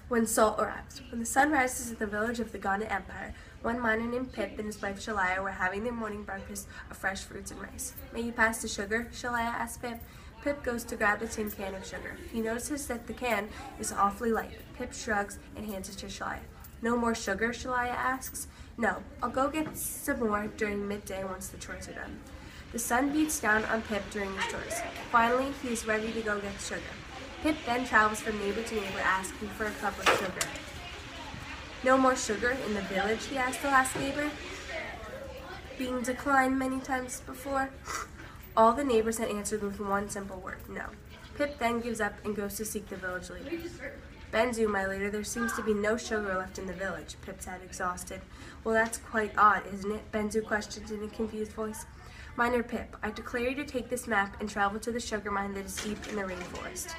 When Salt arrives. When the sun rises in the village of the Ghana Empire, one miner named Pip and his wife Shalaya were having their morning breakfast of fresh fruits and rice. "May you pass the sugar?" Shalaya asked Pip. Pip goes to grab the tin can of sugar. He notices that the can is awfully light. Pip shrugs and hands it to Shalaya. "No more sugar?" Shalaya asks. "No, I'll go get some more during midday once the chores are done." The sun beats down on Pip during his chores. Finally, he is ready to go get sugar. Pip then travels from neighbor to neighbor asking for a cup of sugar. "No more sugar in the village?" he asked the last neighbor, being declined many times before. All the neighbors had answered with one simple word, "No." Pip then gives up and goes to seek the village leader. "Benzu, my leader, there seems to be no sugar left in the village," Pip said, exhausted. "Well, that's quite odd, isn't it?" Benzu questioned in a confused voice. "Miner Pip, I declare you to take this map and travel to the sugar mine that is deep in the rainforest."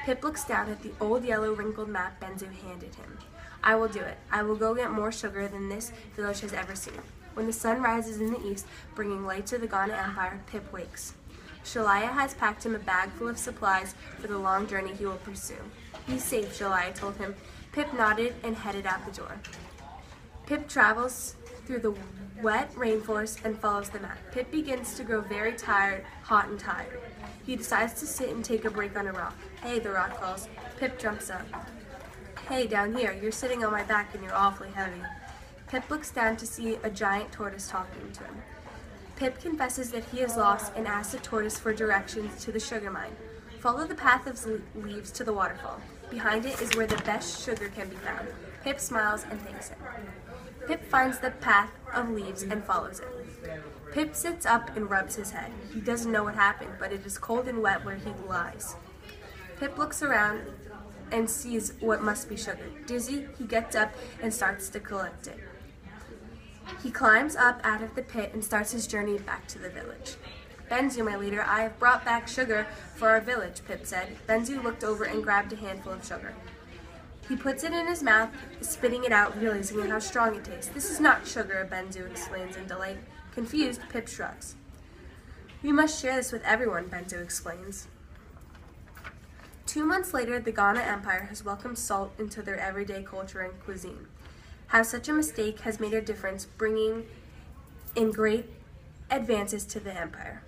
Pip looks down at the old yellow wrinkled map Benzu handed him. "I will do it. I will go get more sugar than this village has ever seen." When the sun rises in the east, bringing light to the Ghana Empire, Pip wakes. Shalaya has packed him a bag full of supplies for the long journey he will pursue. "Be safe," Shalaya told him. Pip nodded and headed out the door. Pip travels through the wet rainforest and follows the map. Pip begins to grow very tired, hot and tired. He decides to sit and take a break on a rock. "Hey," the rock calls. Pip jumps up. "Hey, down here, you're sitting on my back and you're awfully heavy." Pip looks down to see a giant tortoise talking to him. Pip confesses that he is lost and asks the tortoise for directions to the sugar mine. "Follow the path of leaves to the waterfall. Behind it is where the best sugar can be found." Pip smiles and thanks him. Pip finds the path of leaves and follows it. Pip sits up and rubs his head. He doesn't know what happened, but it is cold and wet where he lies. Pip looks around and sees what must be sugar. Dizzy, he gets up and starts to collect it. He climbs up out of the pit and starts his journey back to the village. "Benzu, my leader, I have brought back sugar for our village," Pip said. Benzu looked over and grabbed a handful of sugar. He puts it in his mouth, spitting it out, realizing how strong it tastes. "This is not sugar," Benzu explains in delight. Confused, Pip shrugs. "We must share this with everyone," Benzu explains. 2 months later, the Ghana Empire has welcomed salt into their everyday culture and cuisine. How such a mistake has made a difference, bringing in great advances to the empire.